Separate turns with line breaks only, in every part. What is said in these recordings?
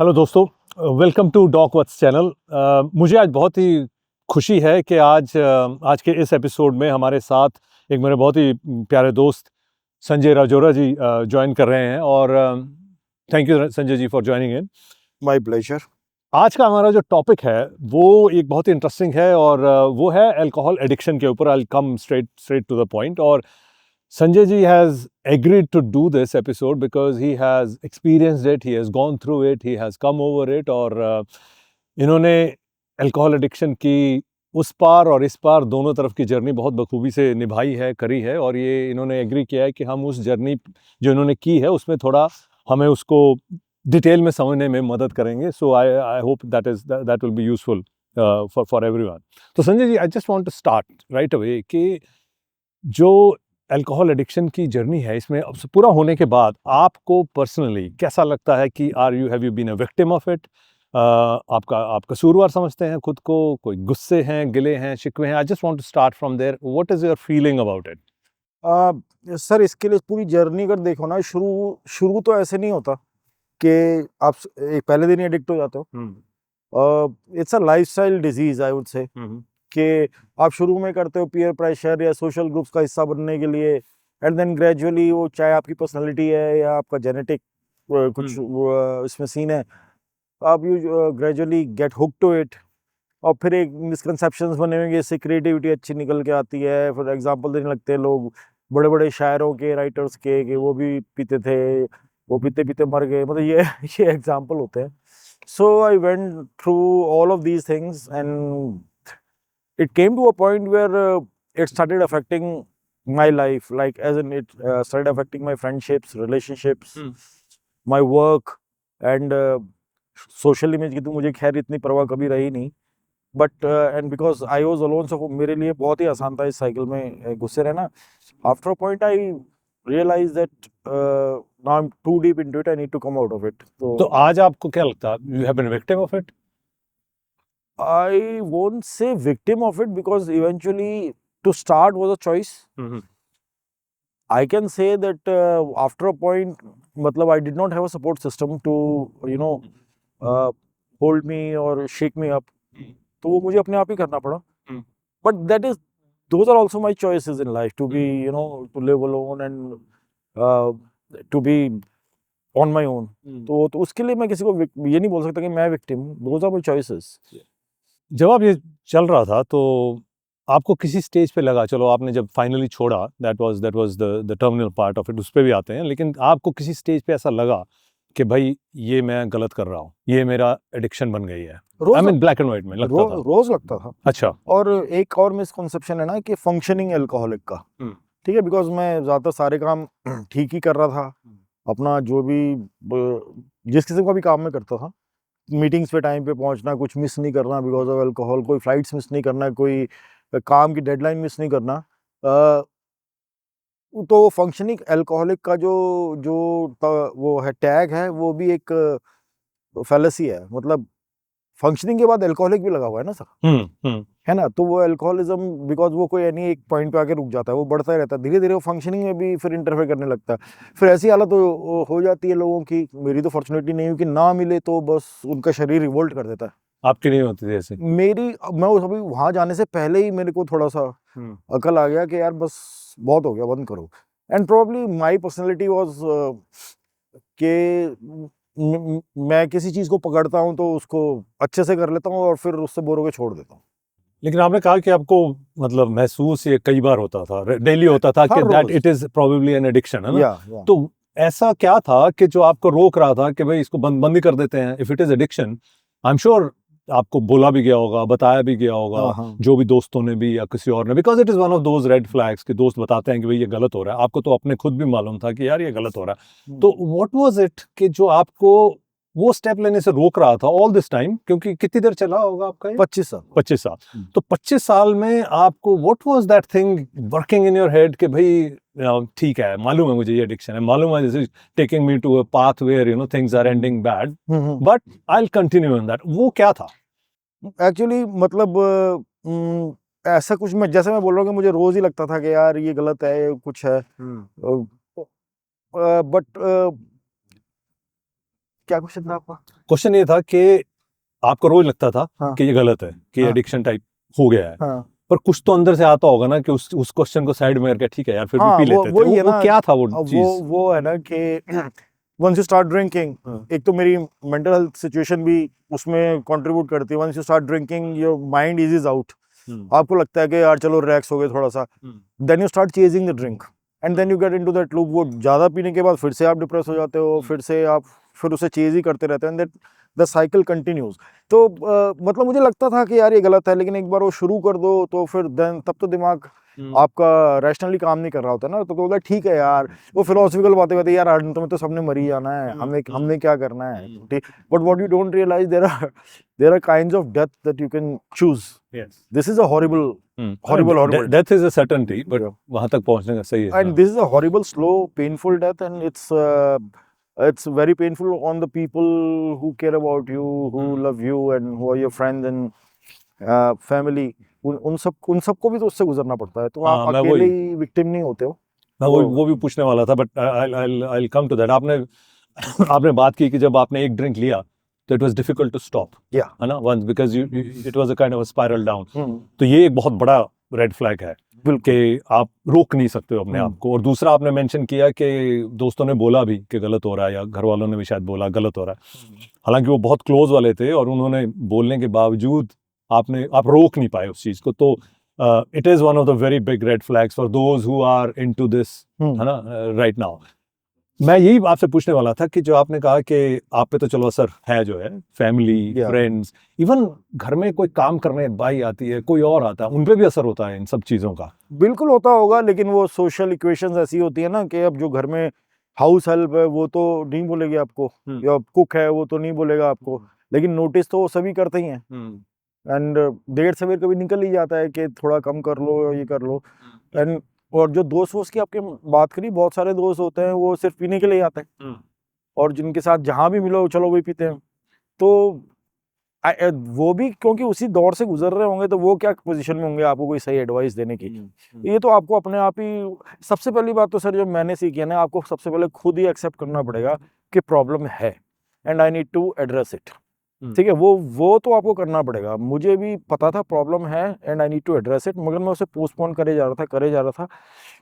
Hello दोस्तों, welcome to doc Vats channel. मुझे आज बहुत ही खुशी है कि आज के इस एपिसोड में हमारे साथ एक मेरे बहुत ही प्यारे दोस्त संजय राजौरा जी ज्वाइन कर रहे हैं। और thank you Sanjay ji for joining in.
My pleasure.
आज का हमारा जो टॉपिक है वो एक बहुत ही इंटरेस्टिंग है और वो है अल्कोहल एडिक्शन के ऊपर। I come straight to the point. और Sanjay ji has agreed to do this episode because he has experienced it, he has gone through it, he has come over it। और इन्होंने alcohol addiction की उस पार और इस पार दोनों तरफ की जर्नी बहुत बखूबी से निभाई है, करी है। और ये इन्होंने एग्री किया है कि हम उस जर्नी जो इन्होंने की है उसमें थोड़ा हमें उसको डिटेल में समझने में मदद करेंगे। So I hope that will be useful for everyone. तो Sanjay ji, I just want to start right away कि जो अल्कोहल एडिक्शन की जर्नी है, इसमें अब पूरा होने के बाद आपको पर्सनली कैसा लगता है कि have you been a victim of it? आप कसूरवार समझते हैं खुद को, कोई गुस्से हैं, गिले हैं, शिकवे हैं? I just want to start from there. What is your feeling about it?
Sir, इसके लिए पूरी जर्नी अगर देखो ना, शुरू शुरू तो ऐसे नहीं होता कि आप एक पहले दिन ही एडिक्ट हो जाते हो। It's a lifestyle disease, I would say कि आप शुरू में करते हो पीयर प्रेशर या सोशल ग्रुप्स का हिस्सा बनने के लिए, एंड देन ग्रेजुअली वो चाहे आपकी पर्सनालिटी है या आपका जेनेटिक कुछ इसमें सीन है, आप you gradually get hook to it. और फिर एक मिसकंसेप्शंस बने हुए, इससे क्रिएटिविटी अच्छी निकल के आती है। फॉर एग्जांपल देने लगते हैं लोग बड़े बड़े शायरों के, राइटर्स के, कि वो भी पीते थे, वो पीते पीते मर गए, मतलब ये एग्जांपल होते हैं। So I went through all of these things and it came to a point where it started affecting my life, like as in it started affecting my friendships, relationships, my work, and social image की तो मुझे खैर इतनी परवाह कभी रही नहीं, but and because I was alone, so मेरे लिए बहुत ही आसान था इस साइकिल में घुसे रहना। After a point I realized that now I'm too deep into it, I need to come out of it.
तो आज आपको क्या लगता है, you have been victim of it?
I won't say victim of it because eventually to start was a choice. I can say that after a point, matlab I did not have a support system to hold me or shake me up. तो वो मुझे अपने आप ही करना पड़ा. But those are also my choices in life, to be to live alone and to be on my own. तो उसके लिए मैं किसी को ये नहीं बोल सकता कि मैं victim हूँ. Those are my choices.
जब आप ये चल रहा था तो आपको किसी स्टेज पे लगा, चलो आपने जब फाइनली छोड़ा, that was the terminal part of it, उस पे भी आते हैं, लेकिन आपको किसी स्टेज पे ऐसा लगा कि भाई ये मैं गलत कर रहा हूँ, ये मेरा एडिक्शन बन गई है? I mean black and white में लगता था?
रोज लगता था।
अच्छा।
और एक और मिसकंसेप्शन है ना कि फंक्शनिंग अल्कोहलिक का, ठीक है, बिकॉज मैं ज्यादातर सारे काम ठीक ही कर रहा था, अपना जो भी जिस किस्म का भी काम मैं करता था, मीटिंग्स पे टाइम पे पहुंचना, कुछ मिस नहीं करना बिकॉज ऑफ अल्कोहल, कोई फ्लाइट्स मिस नहीं करना, कोई काम की डेडलाइन मिस नहीं करना। तो फंक्शनिंग अल्कोहलिक का जो जो वो है, टैग है, वो भी एक फैलेसी है। मतलब फंक्शनिंग के बाद अल्कोहलिक भी लगा हुआ है ना सर, है ना? तो वो अल्कोहलिज्म, बिकॉज वो कोई यानी एक पॉइंट पे आके रुक जाता है, वो बढ़ता ही रहता है, धीरे धीरे वो फंक्शनिंग में भी फिर इंटरफेयर करने लगता है। फिर ऐसी हालत हो जाती है लोगों की, मेरी तो फॉर्चुनेटली नहीं हुई कि ना मिले तो बस उनका शरीर रिवोल्ट कर देता है।
आपकी नहीं होती थी ऐसे?
मैं अभी वहां जाने से पहले ही मेरे को थोड़ा सा अकल आ गया कि यार बस बहुत हो गया, बंद करो। And probably my personality was के मैं किसी चीज को पकड़ता हूँ तो उसको अच्छे से कर लेता हूँ और फिर उससे बोर होकर छोड़ देता हूँ।
लेकिन आपने कहा कि आपको मतलब महसूस ये कई बार होता था, डेली होता था कि that it is probably an addiction, है ना? तो ऐसा क्या था कि जो आपको रोक रहा था कि भाई इसको बंद ही कर देते हैं? If it is addiction, I am sure आपको बोला भी गया होगा, बताया भी गया होगा, जो भी दोस्तों ने भी या किसी और ने, because it is one of those red flags कि दोस्त बताते हैं कि भाई ये गलत हो रहा है। आपको तो अपने खुद भी मालूम था कि यार ये गलत हो रहा है। तो व्हाट वाज इट कि जो आपको वो स्टेप लेने से रोक रहा था ऑल दिस टाइम? क्योंकि कितनी देर चला होगा आपका ये? 25 साल। तो 25 साल में आपको what was that thing working in your head कि भाई ठीक है, मालूम है मुझे ये एडिक्शन है, मालूम है this is taking me to a path where things are ending bad, but I will continue in that? वो क्या था
एक्चुअली? मतलब ऐसा कुछ, मैं जैसे मैं बोल रहा हूँ कि मुझे रोज ही लगता था कि यार ये गलत है, ये कुछ है, बट क्या क्वेश्चन था आपका?
क्वेश्चन ये था कि आपको रोज लगता था
हाँ।
कि ये गलत है, कि
हाँ।
एडिक्शन टाइप हो गया है,
हाँ
पर कुछ तो अंदर से आता होगा ना कि उस क्वेश्चन को साइड में करके ठीक है यार फिर भी
हाँ,
पी
वो
लेते थे।
वही है
वो
ना,
क्या था वो
अब
चीज?
वो है ना कि वंस यू स्टार्ट ड्रिंकिंग,
हाँ।
एक तो मेरी मेंटल हेल्थ सिचुएशन भी उसमें कंट्रीब्यूट करती है। Once you start drinking your mind is out, आपको लगता है कि यार चलो रिलैक्स हो गए थोड़ा सा, then you start chasing the drink and then you get into that loop. वो ज़्यादा पीने के बाद फिर से आप डिप्रेस हो जाते हो, फिर से आप फिर उसे चेज ही करते रहते हो and that the cycle continues. तो मतलब मुझे लगता था कि यार ये गलत है, लेकिन एक बार वो शुरू कर दो तो फिर देन तब तो दिमाग आपका रैशनली काम नहीं कर रहा होता ना, तो बोला ठीक है यार, वो फिलोसफिकल बातें कहते हैं यार अंत में तो सबने मर ही जाना है, हमने क्या करना है, ठीक। But what you don't realise there are kinds of death that you can choose. This is a horrible
death is a certainty, but वहां तक पहुंचने का सही है।
and this is a horrible, slow, painful death, and it's very painful on the people who care about you, who love you, and who are your friends and family. उन सबको भी तो उससे गुजरना पड़ता है, तो आप
मैं
अकेले ही विक्टिम नहीं होते हो।
मैं वो भी पूछने वाला था, but I come to that. आपने बात की कि जब आपने एक ड्रिंक लिया तो it was difficult to stop,
Yeah.
है ना, once because it was a kind of spiral down. तो ये एक बहुत बड़ा रेड फ्लैग है कि आप रोक नहीं सकते हो अपने आप को। और दूसरा आपने मेंशन किया कि दोस्तों ने बोला भी कि गलत हो रहा है, या घर वालों ने भी शायद बोला गलत हो रहा है, हालांकि वो बहुत क्लोज वाले थे और उन्होंने बोलने के बावजूद आप रोक नहीं पाए उस चीज को। तो it is one of the very big red flags for those who are into this, है ना, राइट नाउ। मैं यही आपसे पूछने वाला था कि जो आपने कहा कि आप पे तो चलो असर है, जो है फैमिली, फ्रेंड्स, इवन घर में कोई काम करने भाई आती है, कोई और आता है, उन पे भी असर होता है इन सब चीजों का?
बिल्कुल होता होगा, लेकिन वो सोशल इक्वेशंस ऐसी होती है ना कि अब जो घर में हाउस हेल्प है वो तो नहीं बोलेगी आपको, या कुक है वो तो नहीं बोलेगा आपको, लेकिन नोटिस तो सभी करते ही हैं। एंड देर सवेर कभी निकल ही जाता है कि थोड़ा कम कर लो, ये कर लो। एंड और जो दोस्त की आपके बात करी, बहुत सारे दोस्त होते हैं वो सिर्फ पीने के लिए आते हैं, और जिनके साथ जहां भी मिलो चलो वही पीते हैं। तो वो भी क्योंकि उसी दौर से गुजर रहे होंगे, तो वो क्या पोजीशन में होंगे आपको कोई सही एडवाइस देने की। ये तो आपको अपने आप ही, सबसे पहली बात तो सर जो मैंने सीखी है ना, आपको सबसे पहले खुद ही एक्सेप्ट करना पड़ेगा कि प्रॉब्लम है and I need to address it. ठीक है, वो तो आपको करना पड़ेगा। मुझे भी पता था प्रॉब्लम है and I need to address it, मगर मैं उसे पोस्टपोन करे जा रहा था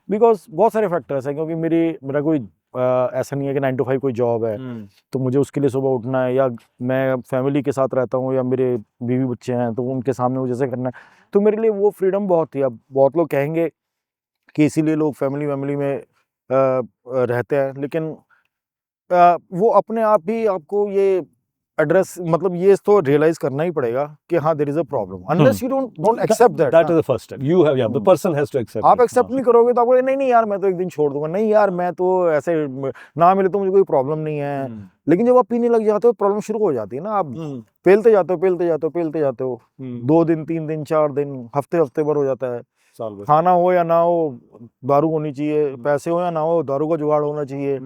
बिकॉज बहुत सारे फैक्टर्स हैं। क्योंकि मेरा कोई ऐसा नहीं है कि 9 to 5 कोई जॉब है तो मुझे उसके लिए सुबह उठना है, या मैं फैमिली के साथ रहता हूँ, या मेरे बीवी बच्चे हैं तो उनके सामने मुझे जैसे करना है। तो मेरे लिए वो फ्रीडम बहुत थी। अब बहुत लोग कहेंगे कि इसीलिए लोग फैमिली में रहते हैं, लेकिन वो अपने आप ही आपको ये एड्रेस, मतलब ये तो रियलाइज करना ही पड़ेगा कि हाँ there is a problem, unless you don't accept that
is the first step. You have, the person has to accept.
आप एक्सेप्ट नहीं करोगे तो आपको नहीं यार मैं तो एक दिन छोड़ दूंगा, नहीं यार मैं तो ऐसे ना मिले तो मुझे कोई प्रॉब्लम नहीं है। लेकिन जब आप पीने लग जाते हो प्रॉब्लम शुरू हो जाती है ना। आप पेलते जाते हो 2 दिन 3 दिन 4 दिन हफ्ते भर हो जाता है। खाना हो या ना हो दारू होनी चाहिए, पैसे हो या ना हो दारू का जुगाड़ होना चाहिए।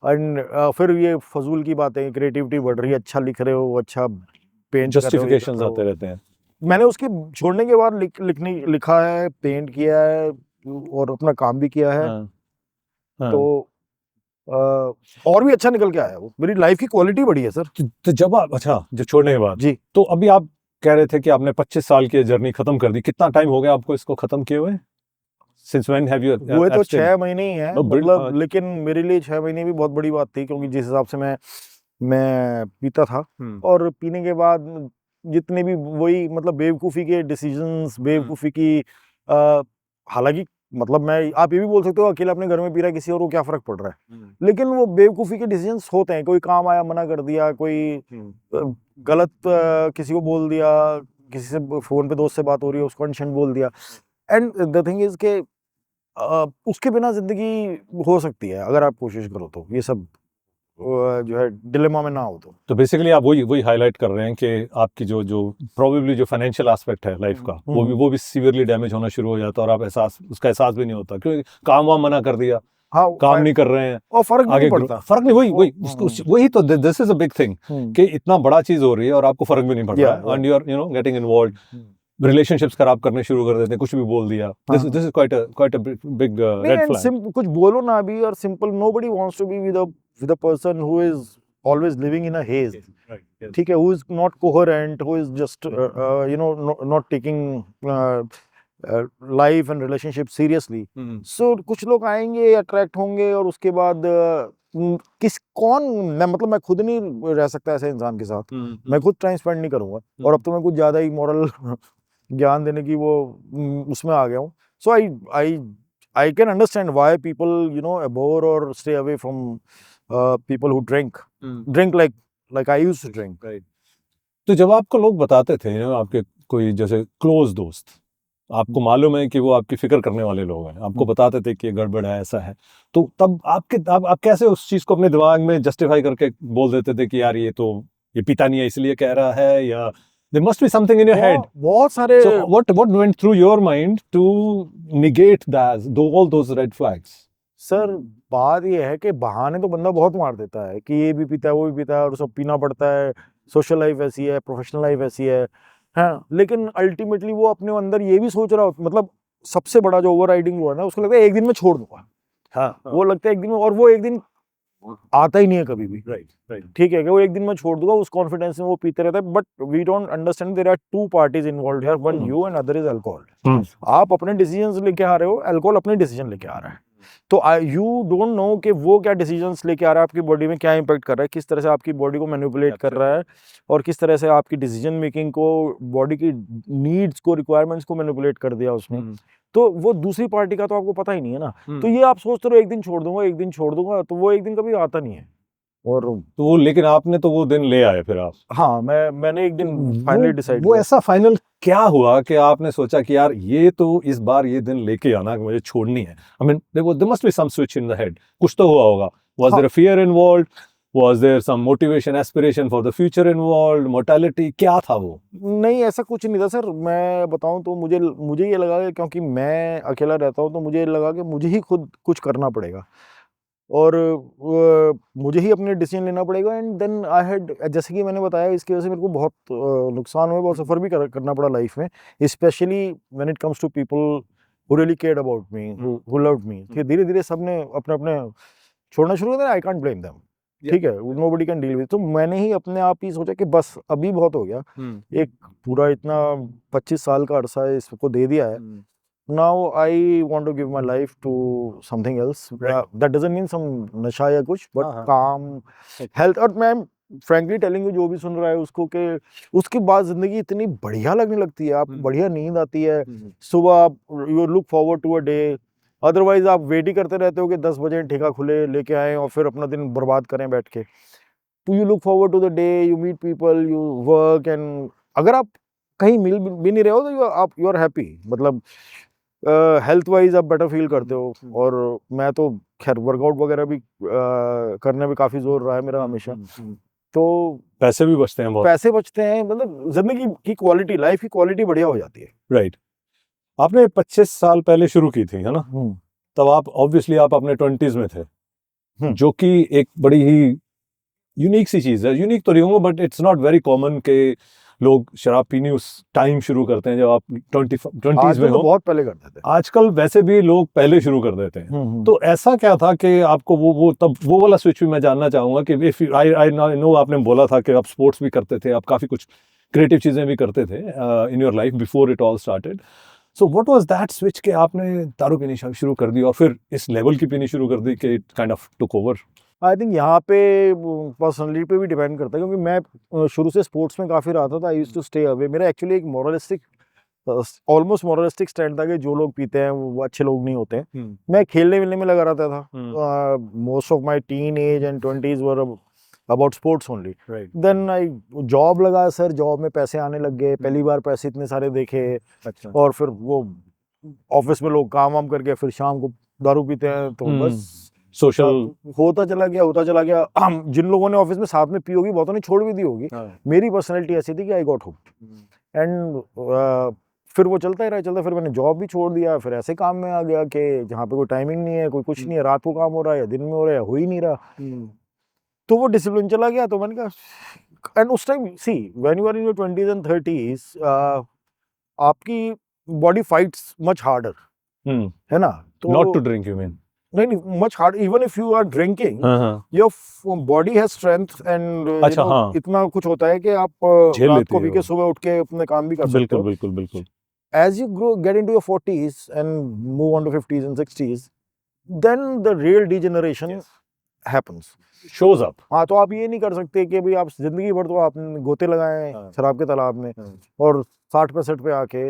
एंड फिर ये फजूल की बातें, क्रिएटिविटी बढ़ रही है, अच्छा लिख रहे हो, अच्छा पेंट
जस्टिफिकेशंस आते रहते हैं।
मैंने उसकी छोड़ने के बाद लिखा है, पेंट किया है और अपना काम भी किया है। तो और भी अच्छा निकल के आया, वो मेरी लाइफ की क्वालिटी बढ़ी है सर।
तो जब छोड़ने के बाद
जी,
तो अभी आप कह रहे थे कि आपने 25 साल की जर्नी खत्म कर दी। कितना टाइम हो गया आपको इसको खत्म किए हुए? Since when have you
वो तो 6 महीने ही है, मतलब। लेकिन मेरे लिए 6 महीने भी बहुत बड़ी बात थी, क्योंकि जिस हिसाब से मैं पीता था, और पीने के बाद जितने भी वही मतलब बेवकूफ़ी के डिसीजंस, बेवकूफ़ी की हालांकि मतलब आप ये भी बोल सकते हो अकेला अपने घर में पी रहा है, किसी और को क्या फर्क पड़ रहा है, लेकिन वो बेवकूफ़ी के डिसीजंस होते हैं। कोई काम आया मना कर दिया, कोई गलत किसी को बोल दिया, किसी से फ़ोन पे दोस्त से बात हो रही है उसको अनशन बोल दिया। एंड द थिंग इज के उसके बिना जिंदगी हो सकती है अगर आप कोशिश करो तो, ये सब जो है डिलेमा में ना हो तो
बेसिकली आप वही हाईलाइट कर रहे हैं कि आपकी जो प्रोबेबली जो फाइनेंशियल एस्पेक्ट है लाइफ का, वो भी सीवियरली डैमेज होना शुरू हो जाता है, और आप उसका एहसास भी नहीं होता क्योंकि काम वाम मना कर दिया,
हाँ,
काम नहीं कर रहे हैं
और फर्क नहीं पड़ता।
फर्क नहीं, वही तो this is a big thing कि इतना बड़ा चीज हो रही है और आपको फर्क भी नहीं पड़ रहा है, and you are getting involved. Relationships खराब करने शुरू कर देते हैं, कुछ भी बोल दिया। This is quite a big red flag.
कुछ बोलो ना भी, और simple, nobody wants to be with a person who is always living in a haze.
Right. Yes.
ठीक है, who is not coherent, who is just you know not taking life and relationship seriously. So कुछ लोग आएंगे, attract होंगे, और उसके बाद मैं मतलब मैं खुद नहीं रह सकता ऐसे इंसान के साथ, मैं खुद टाइम स्पेंड नहीं करूंगा, और अब तो मैं कुछ ज्यादा ही मॉरल ज्ञान देने की वो उसमें आ गया हूँ. So I can understand why people abhor or stay away from people who drink like I used to drink.
Right. तो जब आपको लोग बताते थे आपके कोई जैसे क्लोज दोस्त, आपको मालूम है कि वो आपकी फिक्र करने वाले लोग हैं, आपको बताते थे कि ये गड़बड़ है, ऐसा है, तो तब आप कैसे उस चीज को अपने दिमाग में जस्टिफाई करके बोल देते थे कि यार ये पीता नहीं है इसलिए कह रहा है, या there must be something in your head.
बहुत सारे.
So what went through your mind to negate all those red flags?
Sir बात ये है कि बहाने तो बंदा बहुत मार देता है कि ये भी पीता है, वो भी पीता है, और सब पीना पड़ता है, सोशल लाइफ ऐसी है, प्रोफेशनल लाइफ ऐसी है, हाँ. लेकिन अल्टीमेटली वो अपने अंदर ये भी सोच रहा हो, मतलब सबसे बड़ा जो ओवर राइडिंग हुआ ना, उसको लगता है एक दिन में छोड़ दूंगा. हाँ. वो लगता है एक दिन में, और वो एक दिन आता ही नहीं है कभी भी.
राइट.
ठीक है कि वो एक दिन में छोड़ दूंगा, उस कॉन्फिडेंस में वो पीते रहता है. But we don't understand there are two parties involved here, one you and other is alcohol. आप अपने डिसीजंस लेके आ रहे हो, अल्कोहल अपने डिसीजन लेके आ रहा है. तो यू डोंट नो कि वो क्या डिसीजंस लेके आ रहा है, आपकी बॉडी में क्या इंपैक्ट कर रहा है, किस तरह से आपकी बॉडी को मैनिपुलेट कर रहा है, और किस तरह से आपकी डिसीजन मेकिंग को, बॉडी की नीड्स को, रिक्वायरमेंट्स को मैनिपुलेट कर दिया उसने. तो वो दूसरी पार्टी का तो आपको पता ही नहीं है ना. तो ये आप सोचते रहो एक दिन छोड़ दूंगा, एक दिन छोड़ दूंगा, तो वो एक दिन कभी आता नहीं है. और
तो वो, लेकिन आपने तो वो दिन ले आए फिर आप.
हाँ, मैंने एक दिन फाइनली डिसाइड
वो ऐसा फाइनल क्या हुआ कि आपने सोचा कि यार ये तो इस बार ये दिन लेके आना कि मुझे छोड़नी है. I mean there must be some switch in the head, कुछ तो हुआ होगा. Was there a fear involved, was there some motivation, aspiration for the future involved, mortality, क्या था वो?
नहीं, ऐसा कुछ नहीं था सर. मैं बताऊं तो मुझे ये लगा कि क्योंकि मैं अकेला रहता हूं, तो मुझे लगा कि मुझे ही खुद कुछ करना पड़ेगा, और मुझे ही अपने डिसीजन लेना पड़ेगा. एंड देन आई हैड, जैसे कि मैंने बताया, इसकी वजह से मेरे को बहुत नुकसान हुए, बहुत सफ़र भी करना पड़ा लाइफ में, specially when it comes to people who really cared about me, who loved me. धीरे धीरे सबने अपने अपने छोड़ना शुरू कर दिया. I can't blame them. ठीक है, नोबडी कैन डील विद. तो मैंने ही अपने आप ही सोचा कि बस अभी बहुत हो गया. एक पूरा इतना 25 साल का अरसा इसको दे दिया है. Now I want to give my life to something else. That doesn't mean some नशा या कुछ, but calm, health. और मैं frankly telling you, जो भी सुन रहा है उसको, कि उसके बाद जिंदगी इतनी बढ़िया लगने लगती है, आपको बढ़िया नींद आती है, सुबह आप you look forward to a day. Otherwise आप वेट ही करते रहते हो कि 10 बजे ठेका खुले, लेके आए, और फिर अपना दिन बर्बाद करें बैठ के. तो you look forward to the day, you meet people, you work, and अगर आप कहीं मिल भी नहीं रहे हो तो you are happy. मतलब हेल्थ वाइज आप बेटर फील करते हो. और मैं तो खैर वर्कआउट वगैरह भी करने में काफी जोर रहा है मेरा हमेशा. तो
पैसे भी बचते हैं बहुत.
पैसे बचते हैं, मतलब जिंदगी की क्वालिटी, लाइफ की क्वालिटी बढ़िया हो जाती है.
राइट. आपने 25 साल पहले शुरू की थी, है ना? तब आप ऑब्वियसली आप अपने 20s में थे, जो कि एक बड़ी ही यूनिक सी चीज है. यूनिक तो नहीं होगा, but it's not very common के लोग शराब पीनी उस टाइम शुरू करते हैं जब आप 20s में हो.
बहुत पहले करते थे.
आजकल वैसे भी लोग पहले शुरू कर देते हैं. तो ऐसा क्या था कि आपको वो वाला स्विच भी मैं जानना चाहूंगा कि इफ आई नो, आपने बोला था कि आप स्पोर्ट्स भी करते थे, आप काफी कुछ क्रिएटिव चीजें भी करते थे in your life before it all started. So what was that switch कि आपने दारू पीनी शुरू कर दी और फिर इस लेवल की पीनी शुरू कर दी कि it kind of took over?
I think यहाँ पे पर्सनलिटी पे भी डिपेंड करता है, क्योंकि मैं शुरू से स्पोर्ट्स में काफ़ी रहा था. I used to stay away. मेरा एक्चुअली एक मॉरलिस्टिक, ऑलमोस्ट मॉरलिस्टिक स्टैंड था कि जो लोग पीते हैं वो अच्छे लोग नहीं होते हैं. मैं खेलने मिलने में लगा रहता था. Most of my teenage and 20s were about sports only. Then I job लगा सर, जॉब में पैसे आने लग गए. पहली बार पैसे इतने सारे देखे.
अच्छा.
और फिर वो ऑफिस में लोग काम वाम करके फिर शाम को दारू पीते हैं, तो बस
सोशल
होता चला गया. जिन लोगों ने ऑफिस में साथ में पी होगी, बहुतों ने छोड़ भी दी होगी. मेरी पर्सनैलिटी ऐसी थी कि आई गॉट हुक्ड. एंड फिर वो चलता ही रहा. फिर मैंने जॉब भी छोड़ दिया. फिर ऐसे काम में आ गया कि जहाँ पे कोई टाइमिंग नहीं है, कोई कुछ नहीं है, रात को काम हो रहा है या दिन में हो रहा है या हो ही नहीं रहा. तो वो डिसिप्लिन चला गया. तो मैंने कहा, एंड उस time see when you are in your 20s and 30s, आपकी बॉडी फाइट्स मच हार्डर, है ना? तो
not to drink, you mean?
नहीं much hard. Even if you are drinking, your body has strength and
अच्छा, हाँ,
इतना कुछ होता है कि आप
झेल
रात
लेते
को भी
हो।
के सुबह उठ के अपने काम भी कर सकते
बिल्कुल
हो.
बिल्कुल बिल्कुल
As you get into your 40s and move on to 50s and 60s, then the real degeneration happens.
shows up.
हाँ, तो आप ये नहीं कर सकते कि भाई आप जिंदगी भर तो आपने गोते लगाए
हाँ।
शराब के तालाब में और 60-65 पे आके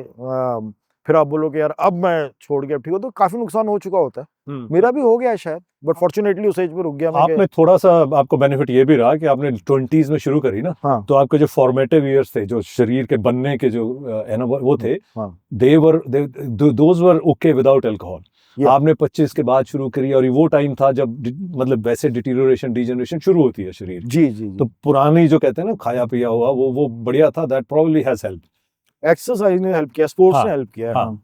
फिर आप बोलो कि यार अब मैं छोड़ गया, ठीक हो, तो काफी नुकसान हो चुका होता है. मेरा भी हो गया है शायद, बट फॉर्चुनेटली उस एज पे रुक गया मैं.
आप में थोड़ा सा आपको बेनिफिट ये भी रहा कि आपने 20s में शुरू करी ना,
हाँ.
तो आपके जो फॉर्मेटिव इयर्स थे, जो शरीर के बनने के जो है ना वो थे,
हाँ.
Those were okay without alcohol.
Yeah.
आपने 25 के बाद शुरू करी और ये वो टाइम था जब मतलब वैसे डिटीरियोरेशन डीजनरेशन शुरू होती है शरीर.
जी.
तो पुरानी जो कहते हैं ना खाया पिया हुआ वो बढ़िया था. That probably has help.
Exercise ने हेल्प किया, स्पोर्ट्स
हाँ,
ने हेल्प किया.
हाँ.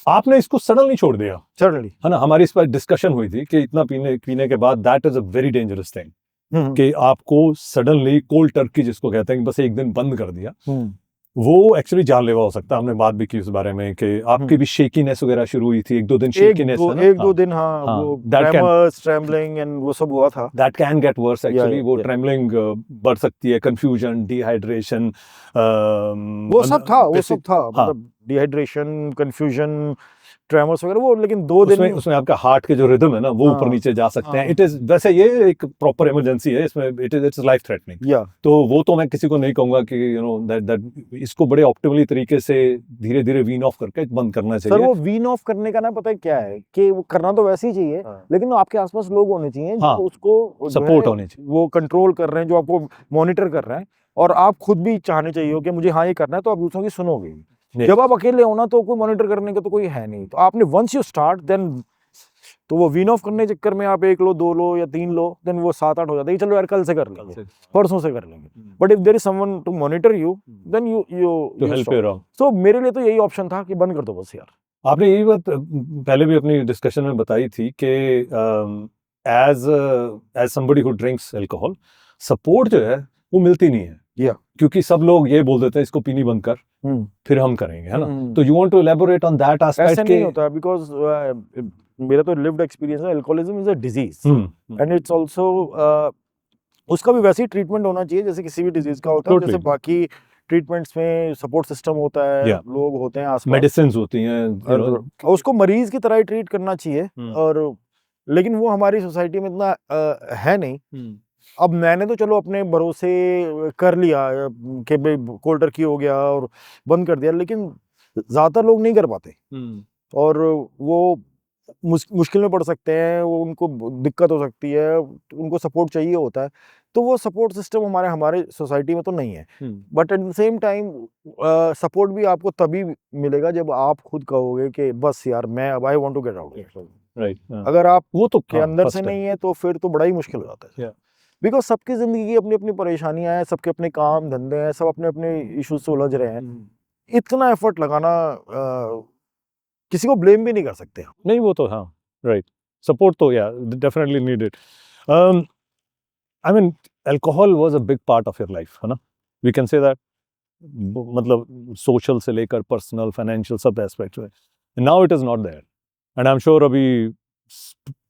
आपने इसको सडनली छोड़ दिया,
सडनली,
है ना. हमारी इस पर डिस्कशन हुई थी कि इतना पीने के बाद that is a very dangerous thing कि आपको सडनली कोल्ड टर्की जिसको कहते हैं कि बस एक दिन बंद कर दिया, वो एक्चुअली जानलेवा हो सकता है. हमने बात भी की उस बारे में कि आपकी भी शेकीनेस वगैरह शुरू हुई थी, 1-2 दिन शेकीनेस,
एक दो दिन. हाँ, वो ट्रेमर्स, ट्रेम्बलिंग एंड वो सब हुआ था.
That can get worse actually. वो
yeah.
ट्रेमलिंग बढ़ सकती है, कंफ्यूजन, डिहाइड्रेशन,
वो सब था. मतलब डिहाइड्रेशन, कंफ्यूजन, ट्रेमर्स वगैरह वो. लेकिन 2 दिन
उसमें आपका हार्ट के जो रिदम है ना वो ऊपर नीचे जा सकते हैं. इट इज वैसे ये एक प्रॉपर इमरजेंसी है इसमें. It's life threatening. तो वो तो मैं किसी को नहीं कहूंगा कि यू नो दैट इसको बड़े ऑप्टिमली तरीके से धीरे धीरे वीन ऑफ करके बंद करना चाहिए.
सर वो वीन ऑफ करने का ना पता है क्या है कि वो करना तो वैसे ही चाहिए, लेकिन आपके आसपास लोग होने चाहिए जो उसको
सपोर्ट होने चाहिए,
वो कंट्रोल कर रहे हैं, जो आपको मॉनिटर कर रहे हैं. और आप खुद भी चाहने चाहिए हो कि मुझे हाँ ये करना है, तो आप दूसरों की सुनोगे. जब आप अकेले हो ना तो कोई मॉनिटर करने का तो कोई है नहीं. तो आपने वंस यू स्टार्ट देन तो वो वीन ऑफ करने चक्कर में आप 1 लो, 2 लो या 3 लो, देन वो 7-8 हो जाता है. चलो यार कल से कर लेंगे, परसों से कर लेंगे. But if there is someone to monitor you then you
help you out.
So मेरे लिए तो यही ऑप्शन था कि बंद कर दो बस यार.
आपने यही बात पहले भी अपनी डिस्कशन में बताई थी कि as somebody who drinks alcohol, support जो है वो मिलती नहीं है. क्योंकि सब लोग ये बोल देते हैं इसको पीनी बंद कर, फिर हम करेंगे, है ना. तो you want to elaborate on that aspect.
ऐसा नहीं होता बिकॉज़ मेरा तो लिव्ड एक्सपीरियंस है. Alcoholism is a disease and it's also उसका भी वैसे ही ट्रीटमेंट होना चाहिए जैसे किसी भी डिजीज का होता है. जैसे बाकी ट्रीटमेंट्स में सपोर्ट सिस्टम होता है, लोग होते हैं आसपास,
मेडिसिन्स होती हैं,
उसको मरीज की तरह ही ट्रीट करना चाहिए. और लेकिन वो हमारी सोसाइटी में इतना है नहीं. अब मैंने तो चलो अपने भरोसे कर लिया कि भाई कोल्ड टर्की हो गया और बंद कर दिया, लेकिन ज्यादातर लोग नहीं कर पाते. और वो मुश्किल में पड़ सकते हैं, वो उनको दिक्कत हो सकती है, उनको सपोर्ट चाहिए होता है. तो वो सपोर्ट सिस्टम हमारे सोसाइटी में तो नहीं है. But at the same time support भी आपको तभी मिलेगा जब आप खुद कहोगे कि बस यार मैं अब I want to get out. अगर आप वो तो के अंदर से नहीं है तो फिर तो बड़ा ही मुश्किल हो जाता है. बिकॉज सबकी जिंदगी की अपनी अपनी परेशानियां हैं, सबके अपने काम धंधे हैं, सब अपने अपने इश्यूज से उलझ रहे हैं. इतना एफर्ट लगाना किसी को ब्लेम भी नहीं कर सकते.
नहीं वो तो हाँ, राइट. सपोर्ट तो या definitely needed. I mean alcohol was a big part of your life, है ना. We can say that. मतलब सोशल से लेकर पर्सनल, फाइनेंशियल सब एस्पेक्ट्स में. Now it is not there. And I am sure अभी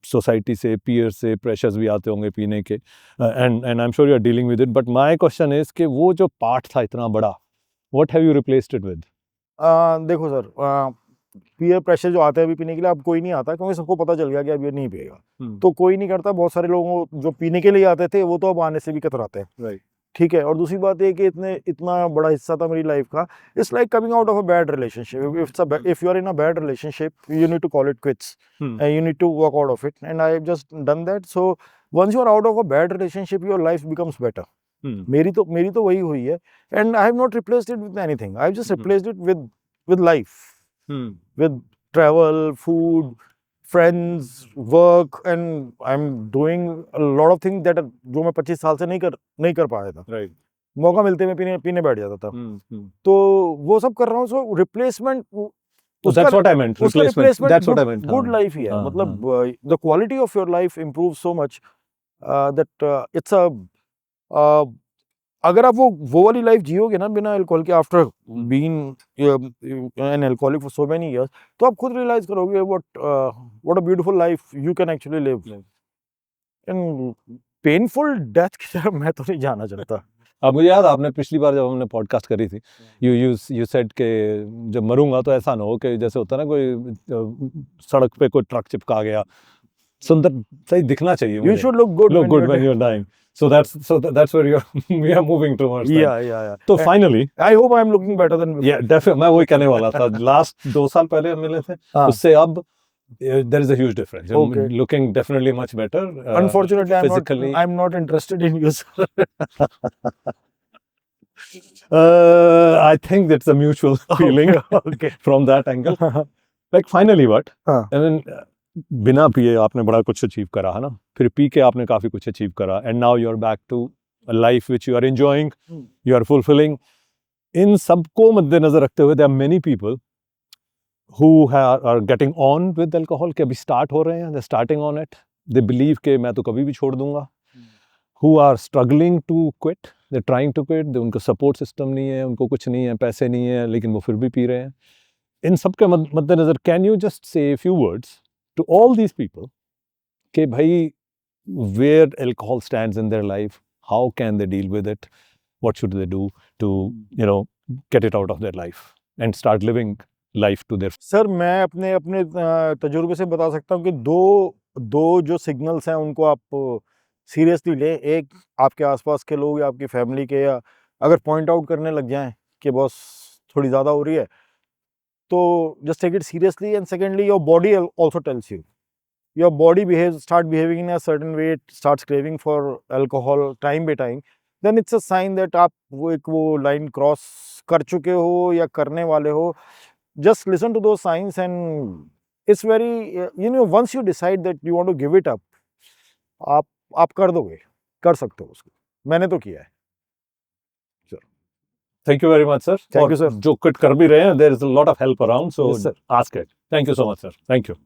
सोसाइटी से, पीयर से प्रेशर्स भी आते होंगे पीने के. And I am sure you are dealing with it. But my question is कि वो जो पार्ट था इतना बड़ा, what have you replaced it with?
देखो सर, पीयर प्रेशर जो आता है अभी पीने के लिए, अब कोई नहीं आता क्योंकि सबको पता चल गया कि अब ये नहीं पिएगा. तो कोई नहीं करता. बहुत सारे लोग जो पीने के लिए आते थे वो तो अब आने से भी कतराते हैं.
राइट.
ठीक है. और दूसरी बात ये कि इतना बड़ा हिस्सा था मेरी लाइफ का. It's like coming out of a bad relationship. If you are in a bad relationship you need to call it quits and you need to walk out of it. And I have just done that. So once you are out of a bad relationship your life becomes better. मेरी तो वही हुई है. And I have not replaced it with anything. I have just replaced it with life, with travel, food, friends, work, and I'm doing a lot of things that जो मैं 25 साल से नहीं कर पाया था.
Right.
मौका मिलते मैं पीने बैठ जाता था. तो वो सब कर रहा हूँ. सो replacement,
that's what I meant. Replacement. That's what I meant.
Good life ही है. मतलब the quality of your life improves so much that it's a अगर आप वो वाली लाइफ जियोगे ना बिना अल्कोहल के, after being an alcoholic for so many years, तो आप खुद रियलाइज करोगे what a beautiful life you can actually live. And painful death की तरफ मैं तो नहीं जाना चाहता।
अब मुझे याद, आपने पिछली बार जब हमने पॉडकास्ट करी थी, यू सेड के जब मरूंगा तो ऐसा ना हो कि जैसे होता है ना, कोई सड़क पे कोई ट्रक चिपका गया, सुंदर सही दिखना चाहिए
You
मुझे,
should look good
look
when
good
you're
when
dead.
you're dying. So that's where we are moving towards that.
Yeah.
तो finally,
I hope I'm looking better than before.
yeah, definitely, मैं वही कहने वाला था, last 2 साल पहले हम मिले थे,
हाँ.
उससे अब there is a huge difference. You're
Okay.
looking definitely much better.
Unfortunately,
physically.
I'm not interested in you, sir.
I think that's a mutual feeling
Okay.
from that angle. Like finally what?
हाँ.
I mean, बिना पिए आपने बड़ा कुछ achieve करा है ना, फिर पी के आपने काफी कुछ अचीव करा, and now you are back to a life which you are enjoying, you are fulfilling. इन सबको मद्देनजर रखते हुए there are many people who are getting on with alcohol, के अभी स्टार्ट हो रहे हैं, they're starting on it, they believe कि मैं तो कभी भी छोड़ दूंगा, who are struggling to quit, they're trying to quit, उनको सपोर्ट सिस्टम नहीं है, उनको कुछ नहीं है, पैसे नहीं है, लेकिन वो फिर भी पी रहे हैं। इन सब के मद्देनजर can you just say few words to all these people कि भाई where alcohol stands in their life, how can they deal with it, what should they do to get it out of their life and start living life to their।
Sir मैं अपने तजुर्बे से बता सकता हूँ कि दो जो सिग्नल्स हैं उनको आप सीरियसली लें। एक, आपके आसपास के लोग या आपकी फैमिली के, या अगर पॉइंट आउट करने लग जाएं कि बॉस थोड़ी ज़्यादा हो रही है, तो just take it seriously. And secondly, your body also tells you, your body start behaving in a certain way, starts craving for alcohol time by time, then it's a sign that आप वो line cross कर चुके हो या करने वाले हो। Just listen to those signs, and it's very, once you decide that you want to give it up, आप कर दोगे, कर सकते हो उसको। मैंने तो किया है।
Thank you very much, sir.
Thank you, sir.
जो quit कर भी रहे हैं, there is a lot of help around, so
Yes, sir.
ask it. Thank you so much, sir. Thank you.